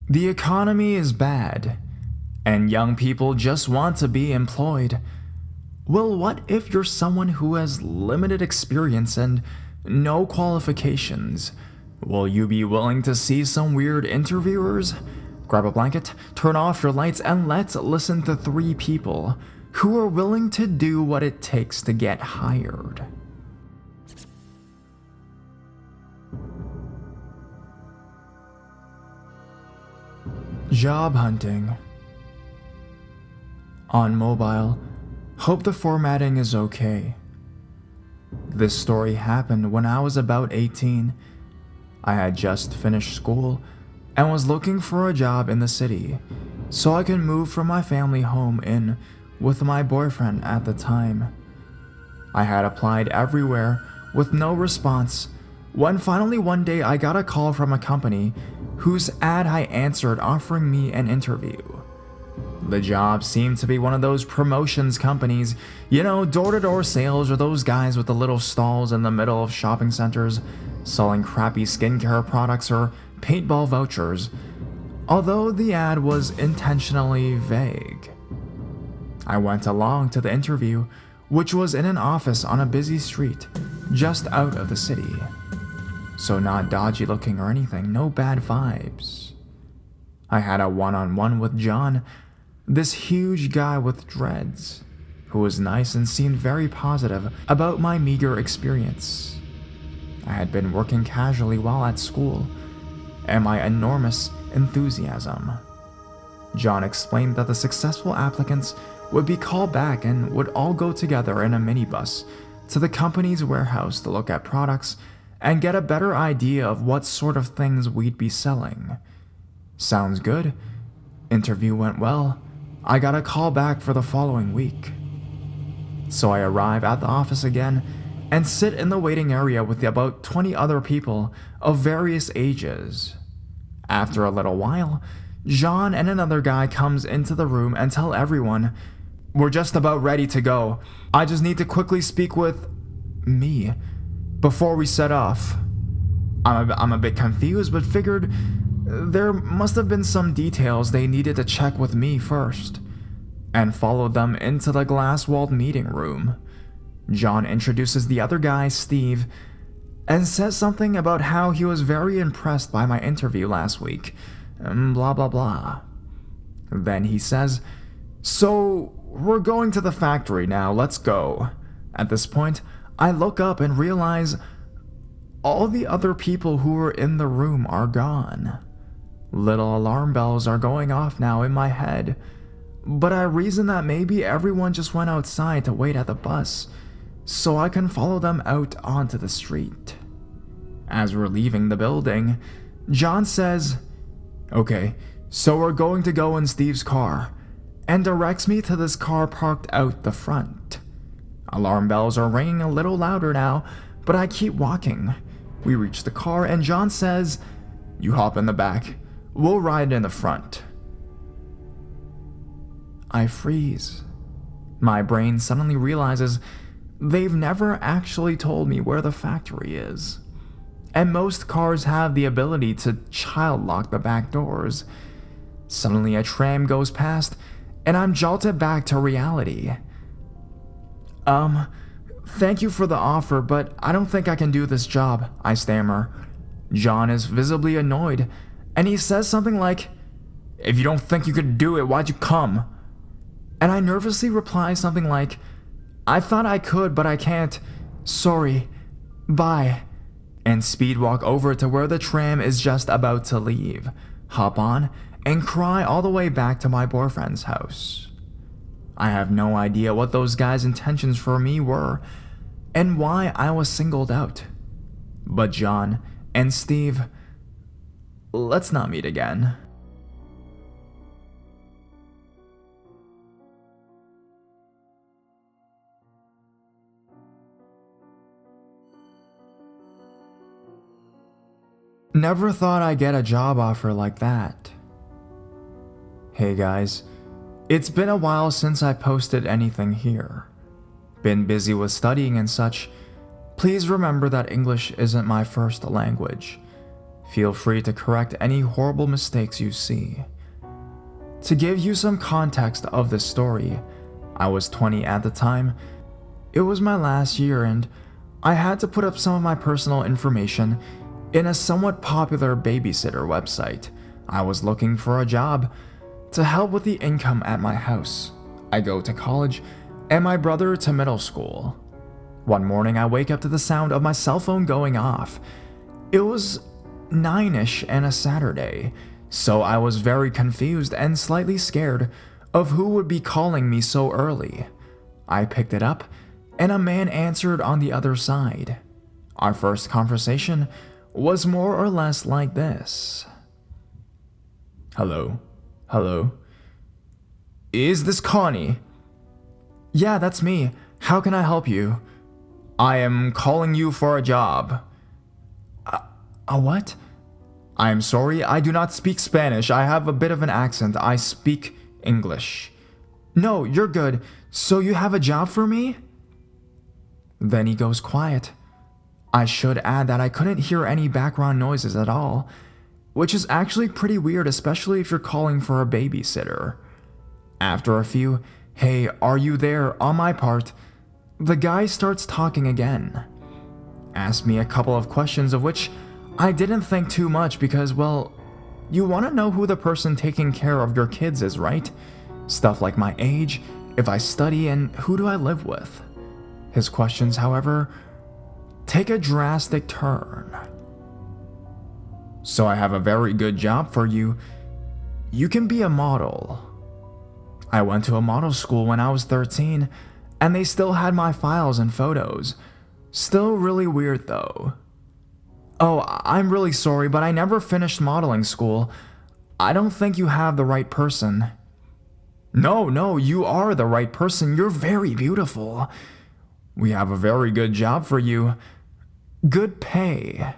The economy is bad, and young people just want to be employed. Well, what if you're someone who has limited experience and no qualifications? Will you be willing to see some weird interviewers? Grab a blanket, turn off your lights, and let's listen to 3 people who are willing to do what it takes to get hired. Job hunting. On mobile, hope the formatting is okay. This story happened when I was about 18. I had just finished school and was looking for a job in the city so I could move from my family home in with my boyfriend at the time. I had applied everywhere with no response when finally one day I got a call from a company whose ad I answered offering me an interview. The job seemed to be one of those promotions companies, door-to-door sales, or those guys with the little stalls in the middle of shopping centers selling crappy skincare products or paintball vouchers, although the ad was intentionally vague. I went along to the interview, which was in an office on a busy street just out of the city. So not dodgy looking or anything, no bad vibes. I had a one-on-one with John, this huge guy with dreads, who was nice and seemed very positive about my meager experience. I had been working casually while at school, and my enormous enthusiasm. John explained that the successful applicants would be called back and would all go together in a minibus to the company's warehouse to look at products and get a better idea of what sort of things we'd be selling. Sounds good. Interview went well. I got a call back for the following week. So I arrive at the office again and sit in the waiting area with about 20 other people of various ages. After a little while, John and another guy comes into the room and tell everyone, "We're just about ready to go. I just need to quickly speak with me before we set off." I'm a bit confused, but figured there must have been some details they needed to check with me first, and followed them into the glass-walled meeting room. John introduces the other guy, Steve, and says something about how he was very impressed by my interview last week, and blah blah blah. Then he says, "So, we're going to the factory now, let's go." At this point, I look up and realize all the other people who were in the room are gone. Little alarm bells are going off now in my head, but I reason that maybe everyone just went outside to wait at the bus, so I can follow them out onto the street. As we're leaving the building, John says, "Okay, so we're going to go in Steve's car," and directs me to this car parked out the front. Alarm bells are ringing a little louder now, but I keep walking. We reach the car and John says, "You hop in the back. We'll ride in the front." I freeze. My brain suddenly realizes they've never actually told me where the factory is. And most cars have the ability to child lock the back doors. Suddenly a tram goes past, and I'm jolted back to reality. Thank you for the offer, but I don't think I can do this job," I stammer. John is visibly annoyed, and he says something like, "If you don't think you could do it, why'd you come?" And I nervously reply something like, "I thought I could, but I can't. Sorry. Bye." And speed walk over to where the tram is just about to leave, hop on, and cry all the way back to my boyfriend's house. I have no idea what those guys' intentions for me were, and why I was singled out. But John and Steve, let's not meet again. Never thought I'd get a job offer like that. Hey guys, it's been a while since I posted anything here. Been busy with studying and such. Please remember that English isn't my first language. Feel free to correct any horrible mistakes you see. To give you some context of this story, I was 20 at the time. It was my last year and I had to put up some of my personal information in a somewhat popular babysitter website. I was looking for a job to help with the income at my house. I go to college and my brother to middle school. One morning I wake up to the sound of my cell phone going off. It was 9ish and a Saturday, so I was very confused and slightly scared of who would be calling me so early. I picked it up and a man answered on the other side. Our first conversation was more or less like this. Hello? Hello? Is this Connie? Yeah, that's me. How can I help you? I am calling you for a job. A what? I'm sorry, I do not speak Spanish. I have a bit of an accent. I speak English. No, you're good. So you have a job for me? Then he goes quiet. I should add that I couldn't hear any background noises at all, which is actually pretty weird, especially if you're calling for a babysitter. After a few, "Hey, are you there?" on my part, the guy starts talking again. Asked me a couple of questions of which I didn't think too much because, well, you want to know who the person taking care of your kids is, right? Stuff like my age, if I study, and who do I live with. His questions, however, take a drastic turn. So I have a very good job for you. You can be a model. I went to a model school when I was 13, and they still had my files and photos. Still really weird though. Oh, I'm really sorry, but I never finished modeling school. I don't think you have the right person. No, you are the right person. You're very beautiful. We have a very good job for you. Good pay.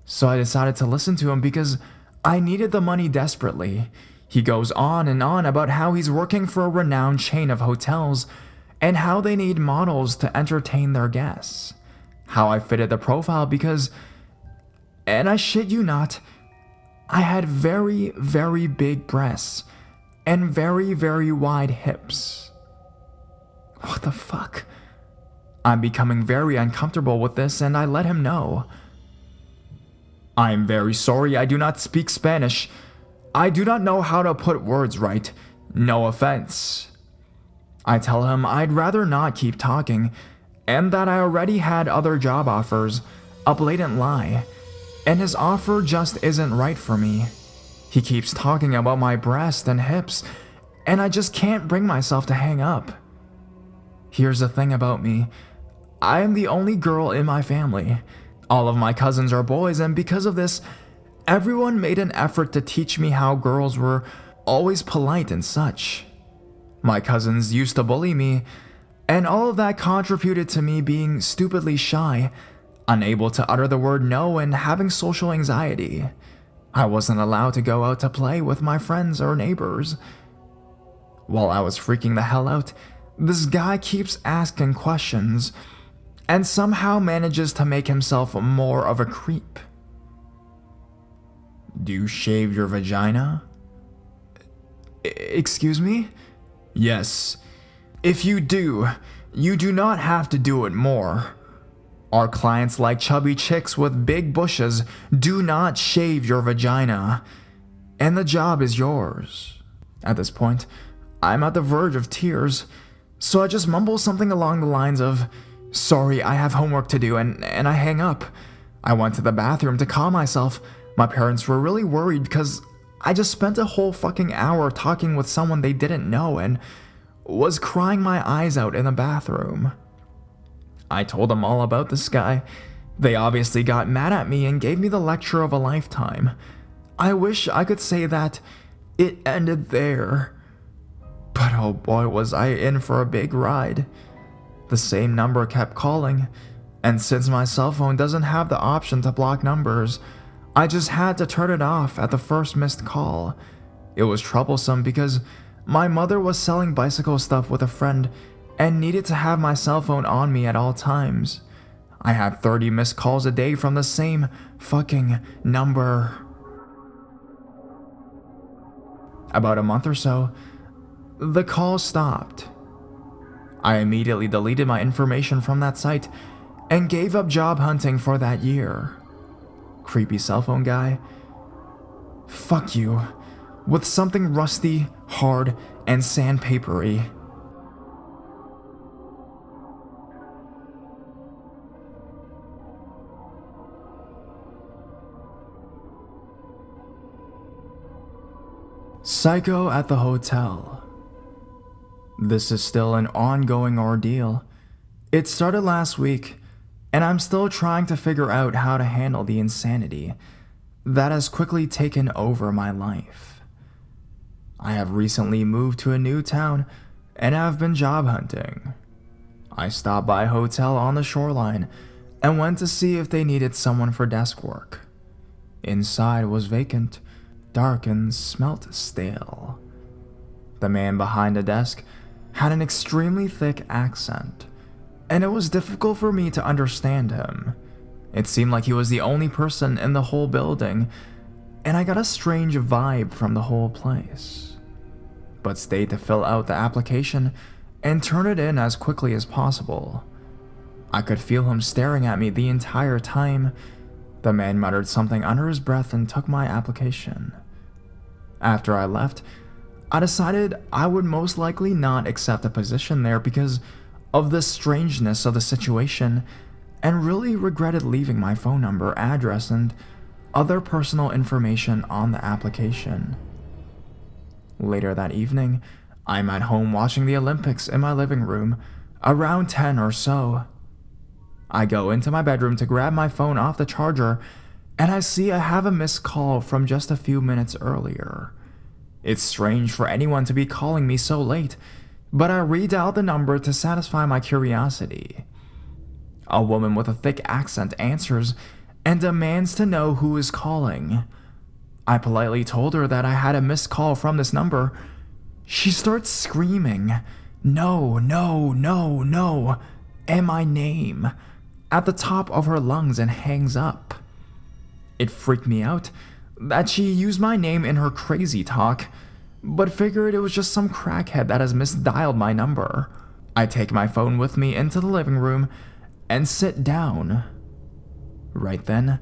So I decided to listen to him because I needed the money desperately. He goes on and on about how he's working for a renowned chain of hotels and how they need models to entertain their guests. How I fitted the profile because, and I shit you not, I had very, very big breasts and very, very wide hips. What the fuck? I'm becoming very uncomfortable with this and I let him know. I'm very sorry, I do not speak Spanish. I do not know how to put words right. No offense. I tell him I'd rather not keep talking and that I already had other job offers, a blatant lie, and his offer just isn't right for me. He keeps talking about my breast and hips, and I just can't bring myself to hang up. Here's the thing about me. I am the only girl in my family. All of my cousins are boys, and because of this, everyone made an effort to teach me how girls were always polite and such. My cousins used to bully me, and all of that contributed to me being stupidly shy, unable to utter the word no, and having social anxiety. I wasn't allowed to go out to play with my friends or neighbors. While I was freaking the hell out, this guy keeps asking questions, and somehow manages to make himself more of a creep. Do you shave your vagina? Excuse me? Yes. If you do, you do not have to do it more. Our clients like chubby chicks with big bushes. Do not shave your vagina. And the job is yours. At this point, I'm at the verge of tears, so I just mumble something along the lines of, "Sorry, I have homework to do," and I hang up. I went to the bathroom to calm myself. My parents were really worried because I just spent a whole fucking hour talking with someone they didn't know and was crying my eyes out in the bathroom. I told them all about this guy. They obviously got mad at me and gave me the lecture of a lifetime. I wish I could say that it ended there. But oh boy, was I in for a big ride. The same number kept calling, and since my cell phone doesn't have the option to block numbers, I just had to turn it off at the first missed call. It was troublesome because my mother was selling bicycle stuff with a friend and needed to have my cell phone on me at all times. I had 30 missed calls a day from the same fucking number. About a month or so, the calls stopped. I immediately deleted my information from that site and gave up job hunting for that year. Creepy cell phone guy. Fuck you. With something rusty, hard, and sandpapery. Psycho at the hotel. This is still an ongoing ordeal. It started last week, and I'm still trying to figure out how to handle the insanity that has quickly taken over my life. I have recently moved to a new town and have been job hunting. I stopped by a hotel on the shoreline and went to see if they needed someone for desk work. Inside was vacant, dark, and smelt stale. The man behind the desk had an extremely thick accent, and it was difficult for me to understand him. It seemed like he was the only person in the whole building, and I got a strange vibe from the whole place, but stayed to fill out the application and turn it in as quickly as possible. I could feel him staring at me the entire time. The man muttered something under his breath and took my application. After I left, I decided I would most likely not accept a position there because of the strangeness of the situation, and really regretted leaving my phone number, address, and other personal information on the application. Later that evening, I'm at home watching the Olympics in my living room, around 10 or so. I go into my bedroom to grab my phone off the charger, and I see I have a missed call from just a few minutes earlier. It's strange for anyone to be calling me so late, but I redialed the number to satisfy my curiosity. A woman with a thick accent answers and demands to know who is calling. I politely told her that I had a missed call from this number. She starts screaming, "No, no, no, no," and my name at the top of her lungs and hangs up. It freaked me out that she used my name in her crazy talk, but figured it was just some crackhead that has misdialed my number. I take my phone with me into the living room and sit down. Right then,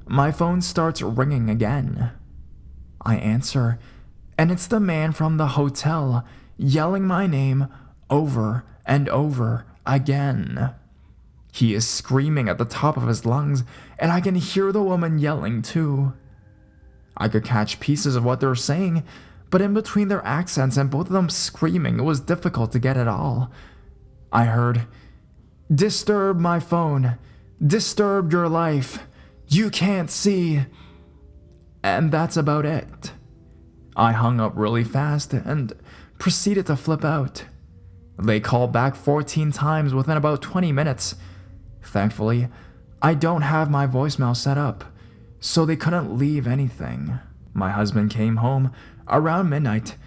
my phone starts ringing again. I answer, and it's the man from the hotel yelling my name over and over again. He is screaming at the top of his lungs, and I can hear the woman yelling too. I could catch pieces of what they're saying, but in between their accents and both of them screaming, it was difficult to get it all. I heard, "Disturb my phone. Disturbed your life. You can't see." And that's about it. I hung up really fast and proceeded to flip out. They called back 14 times within about 20 minutes. Thankfully, I don't have my voicemail set up, so they couldn't leave anything. My husband came home around midnight,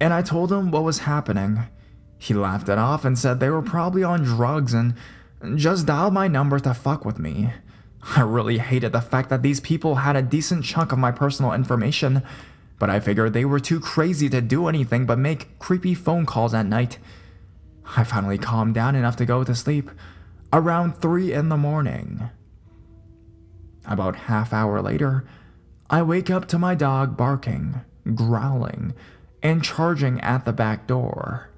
and I told him what was happening. He laughed it off and said they were probably on drugs and just dialed my number to fuck with me. I really hated the fact that these people had a decent chunk of my personal information, but I figured they were too crazy to do anything but make creepy phone calls at night. I finally calmed down enough to go to sleep around 3 in the morning. About half hour later, I wake up to my dog barking, growling, and charging at the back door.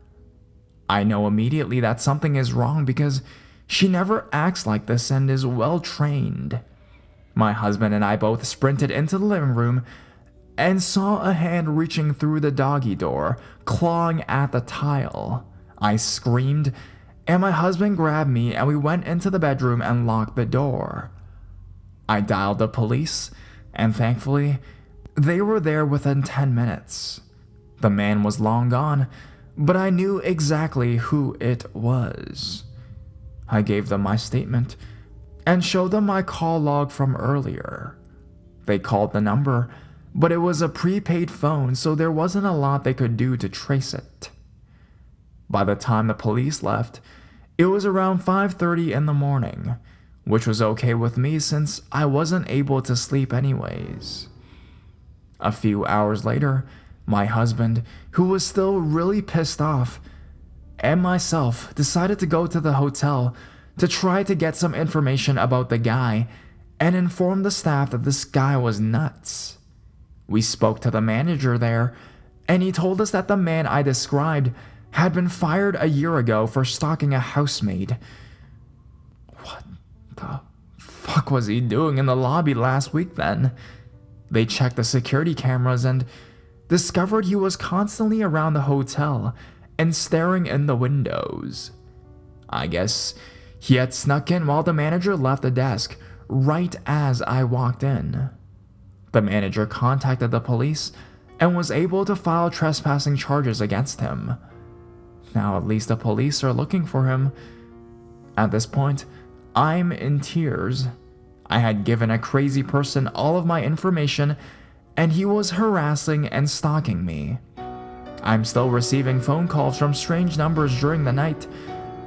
I know immediately that something is wrong because she never acts like this and is well trained. My husband and I both sprinted into the living room and saw a hand reaching through the doggy door, clawing at the tile. I screamed, and my husband grabbed me and we went into the bedroom and locked the door. I dialed the police, and thankfully, they were there within 10 minutes. The man was long gone, but I knew exactly who it was. I gave them my statement and showed them my call log from earlier. They called the number, but it was a prepaid phone, so there wasn't a lot they could do to trace it. By the time the police left, it was around 5:30 in the morning. which was okay with me since I wasn't able to sleep anyways. A few hours later, my husband, who was still really pissed off, and myself decided to go to the hotel to try to get some information about the guy and inform the staff that this guy was nuts. We spoke to the manager there, and he told us that the man I described had been fired a year ago for stalking a housemaid. What the fuck was he doing in the lobby last week then? They checked the security cameras and discovered he was constantly around the hotel and staring in the windows. I guess he had snuck in while the manager left the desk right as I walked in. The manager contacted the police and was able to file trespassing charges against him. Now at least the police are looking for him. At this point, I'm in tears. I had given a crazy person all of my information, and he was harassing and stalking me. I'm still receiving phone calls from strange numbers during the night,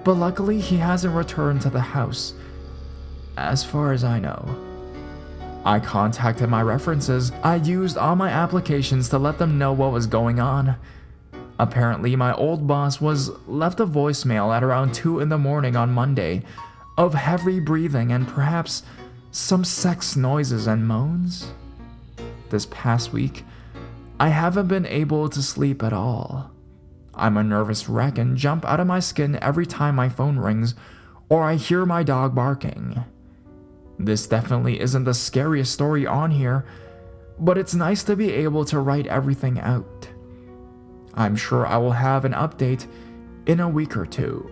but luckily he hasn't returned to the house, as far as I know. I contacted my references I used on my applications to let them know what was going on. Apparently, my old boss was left a voicemail at around 2 in the morning on Monday of heavy breathing and perhaps some sex noises and moans. This past week, I haven't been able to sleep at all. I'm a nervous wreck and jump out of my skin every time my phone rings or I hear my dog barking. This definitely isn't the scariest story on here, but it's nice to be able to write everything out. I'm sure I will have an update in a week or two.